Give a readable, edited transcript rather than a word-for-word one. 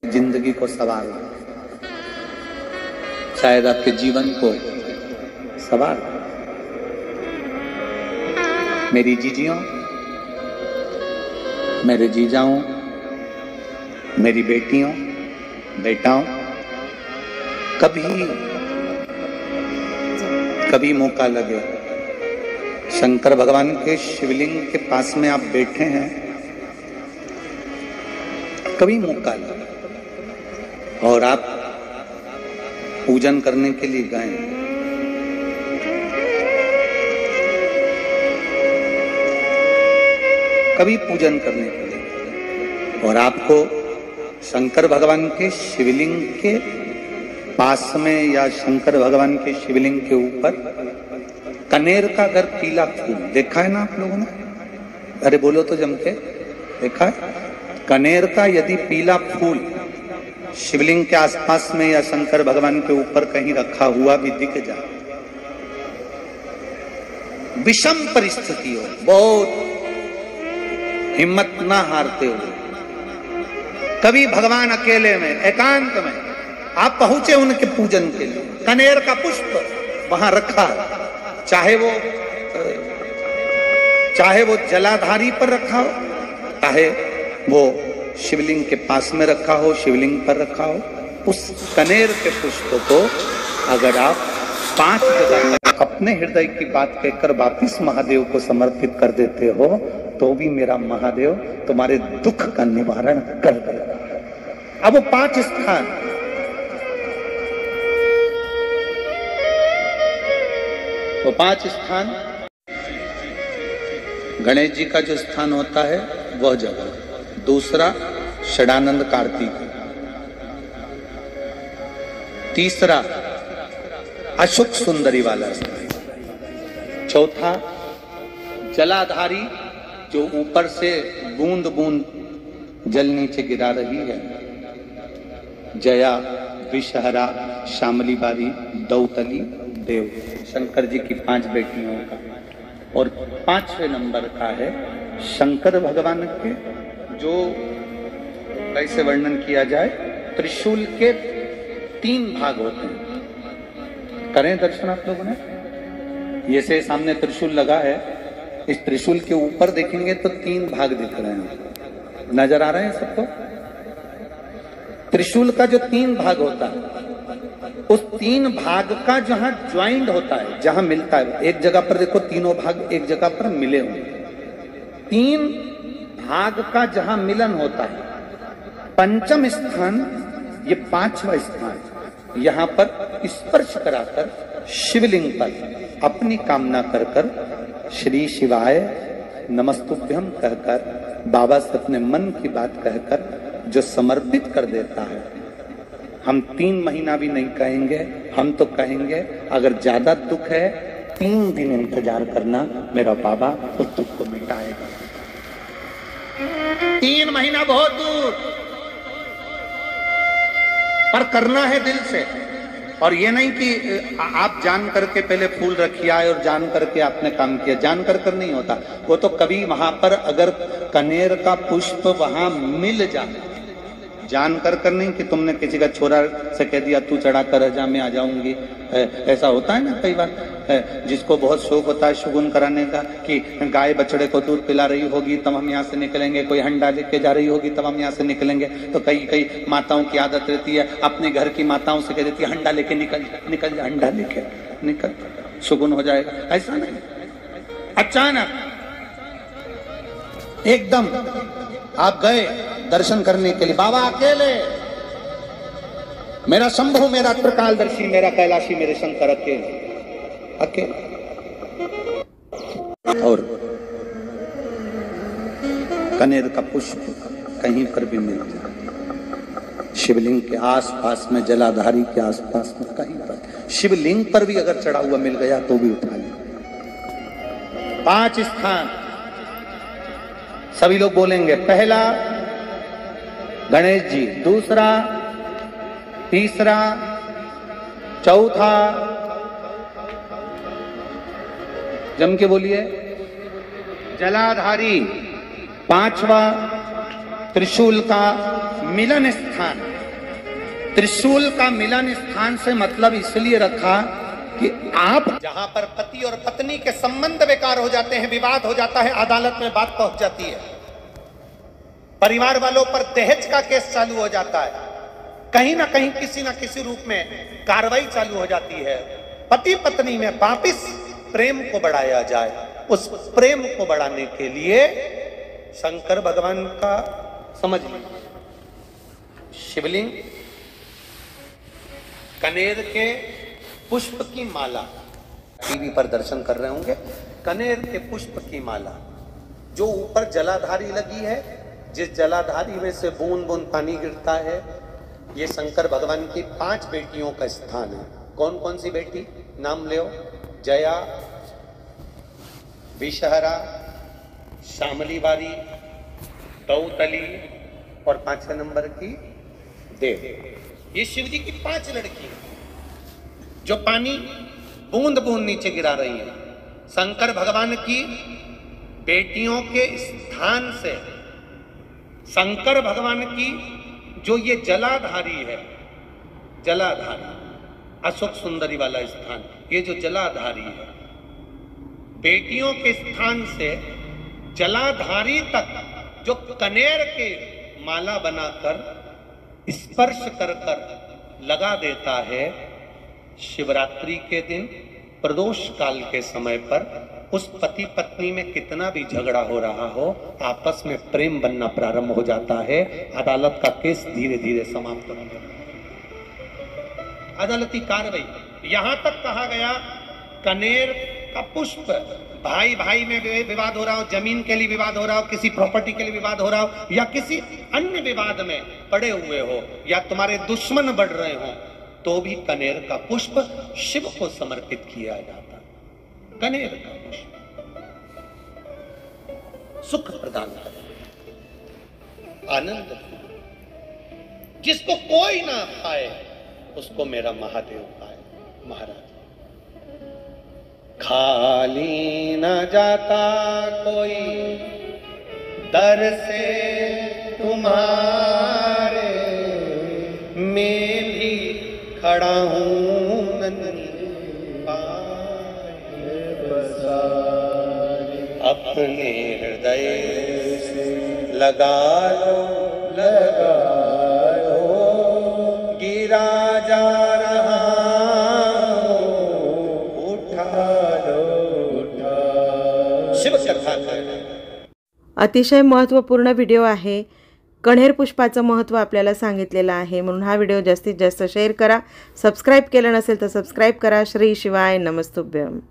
जिंदगी को सवार, शायद आपके जीवन को सवार। मेरी जीजियों, मेरे जीजाओं, मेरी बेटियों, बेटाओं, कभी मौका लगे, शंकर भगवान के शिवलिंग के पास में आप बैठे हैं, कभी मौका लगे और आप पूजन करने के लिए गए, कभी पूजन करने के लिए और आपको शंकर भगवान के शिवलिंग के पास में या शंकर भगवान के शिवलिंग के ऊपर कनेर का अगर पीला फूल देखा है ना आप लोगों ने? अरे बोलो तो जम के, देखा है? कनेर का यदि पीला फूल शिवलिंग के आसपास में या शंकर भगवान के ऊपर कहीं रखा हुआ भी दिख जाए, विषम परिस्थिति हो, बहुत हिम्मत ना हारते हो, कभी भगवान अकेले में एकांत में आप पहुंचे उनके पूजन के लिए, कनेर का पुष्प वहां रखा है, चाहे वो जलाधारी पर रखा हो, चाहे वो शिवलिंग के पास में रखा हो, शिवलिंग पर रखा हो, उस कनेर के पुष्प को अगर आप 5 जगह तक अपने हृदय की बात कहकर वापिस महादेव को समर्पित कर देते हो, तो भी मेरा महादेव तुम्हारे दुख का निवारण कर देगा। अब वो 5 स्थान, वो 5 स्थान गणेश जी का जो स्थान होता है वह जगह, दूसरा षडानंद कार्तिक, तीसरा अशोक सुंदरी वाला स्थान, चौथा जलाधारी जो ऊपर से बूंद बूंद जल नीचे गिरा रही है, जया, विषहरा, शामली बारी, दौतली, देव, शंकर जी की 5 बेटियों का। और 5वें नंबर का है शंकर भगवान के, जो कैसे वर्णन किया जाए, त्रिशूल के 3 भाग होते हैं। करें दर्शन आप लोगों ने? ये से सामने त्रिशूल लगा है, इस त्रिशूल के ऊपर देखेंगे तो 3 भाग दिख रहे हैं, नजर आ रहे हैं सबको? त्रिशूल का जो 3 भाग होता है, उस 3 भाग का जहां ज्वाइंट होता है, जहां मिलता है, एक जगह पर देखो तीनों भाग एक जगह पर मिले होंगे, 3 भाग का जहां मिलन होता है, 5वां स्थान, ये 5वां स्थान, यहां पर स्पर्श कराकर शिवलिंग पर अपनी कामना कर श्री शिवाय नमस्तुभ्यम कहकर, बाबा से अपने मन की बात कहकर जो समर्पित कर देता है, हम 3 महीना भी नहीं कहेंगे, हम तो कहेंगे अगर ज्यादा दुख है 3 दिन इंतजार करना, मेरा बाबा उस दुख को मिटाएगा। 3 महीना बहुत दूर, पर करना है दिल से। और ये नहीं कि आप जान करके पहले फूल रखिए और जान करके आपने काम किया, जान कर नहीं होता वो तो। कभी वहां पर अगर कनेर का पुष्प वहां मिल जाए, जान कर नहीं कि तुमने किसी का छोरा से कह दिया तू चढ़ा कर जा, मैं आ जाऊंगी, ऐसा होता है ना कई बार, जिसको बहुत शौक होता है शुगुन कराने का, कि गाय बछड़े को दूध पिला रही होगी तब हम यहाँ से निकलेंगे, कोई हंडा लेके जा रही होगी तब हम यहाँ से निकलेंगे। तो कई माताओं की आदत रहती है, अपने घर की माताओं से कह देती है हंडा लेके निकल जा, हंडा लेके निकल, शुगुन हो जाएगा। ऐसा नहीं, अचानक एकदम आप गए दर्शन करने के लिए, बाबा अकेले, मेरा शंभु, मेरा त्रिकालदर्शी, मेरा कैलाशी, मेरे शंकर अकेले, और कनेर का पुष्प कहीं पर भी मिल जाए, शिवलिंग के आसपास में, जलाधारी के आसपास में, कहीं पर, शिवलिंग पर भी अगर चढ़ा हुआ मिल गया तो भी उठा ले। 5 स्थान सभी लोग बोलेंगे, पहला गणेश जी, दूसरा, तीसरा, चौथा, जम के बोलिए, जलाधारी, 5वां त्रिशूल का मिलन स्थान, त्रिशूल का मिलन स्थान से मतलब इसलिए रखा कि आप जहां पर पति और पत्नी के संबंध बेकार हो जाते हैं, विवाद हो जाता है, अदालत में बात पहुंच जाती है, परिवार वालों पर दहेज का केस चालू हो जाता है, कहीं ना कहीं किसी ना किसी रूप में कार्रवाई चालू हो जाती है, पति पत्नी में वापिस प्रेम को बढ़ाया जाए। उस प्रेम को बढ़ाने के लिए शंकर भगवान का समझ लीजिए शिवलिंग, कनेर के पुष्प की माला, टीवी पर दर्शन कर रहे होंगे, कनेर के पुष्प की माला जो ऊपर जलाधारी लगी है, जिस जलाधारी में से बूंद बूंद पानी गिरता है, ये शंकर भगवान की 5 बेटियों का स्थान है। कौन कौन सी बेटी नाम ले? जया, विषहरा, श्यामली बारी, दौतली और 5वें नंबर की देव। ये शिव जी की 5 लड़की जो पानी बूंद बूंद नीचे गिरा रही है। शंकर भगवान की बेटियों के स्थान से शंकर भगवान की जो ये जलाधारी है, जलाधारी अशोक सुंदरी वाला स्थान, ये जो जलाधारी है, बेटियों के स्थान से जलाधारी तक जो कनेर के माला बनाकर स्पर्श कर कर लगा देता है, शिवरात्रि के दिन प्रदोष काल के समय पर उस पति पत्नी में कितना भी झगड़ा हो रहा हो, आपस में प्रेम बनना प्रारंभ हो जाता है। अदालत का केस धीरे धीरे समाप्त हो जाता है, अदालती कार्रवाई। यहां तक कहा गया कनेर का पुष्प, भाई भाई में विवाद हो रहा हो, जमीन के लिए विवाद हो रहा हो, किसी प्रॉपर्टी के लिए विवाद हो रहा हो, या किसी अन्य विवाद में पड़े हुए हो, या तुम्हारे दुश्मन बढ़ रहे हो, तो भी कनेर का पुष्प शिव को समर्पित किया जाता है। कनेर का पुष्प सुख प्रदान करे, आनंद, जिसको कोई ना पाए उसको मेरा महादेव पाए। महाराज खाली न जाता कोई दर से तुम्हारे, मैं भी खड़ा हूं नन्ही पाए बसारे, अपने हृदय से लगा लो, लगा लो, गिरा जा रहा शिव कथा करना। अतिशय महत्त्वपूर्ण व्हिडिओ आहे। कण्हेर पुष्पाचं महत्त्व आपल्याला सांगितलेलं आहे, म्हणून हा व्हिडिओ जास्तीत जास्त शेअर करा। सबस्क्राईब केलं नसेल तर सबस्क्राईब करा। श्री शिवाय नमस्तुभ्यम।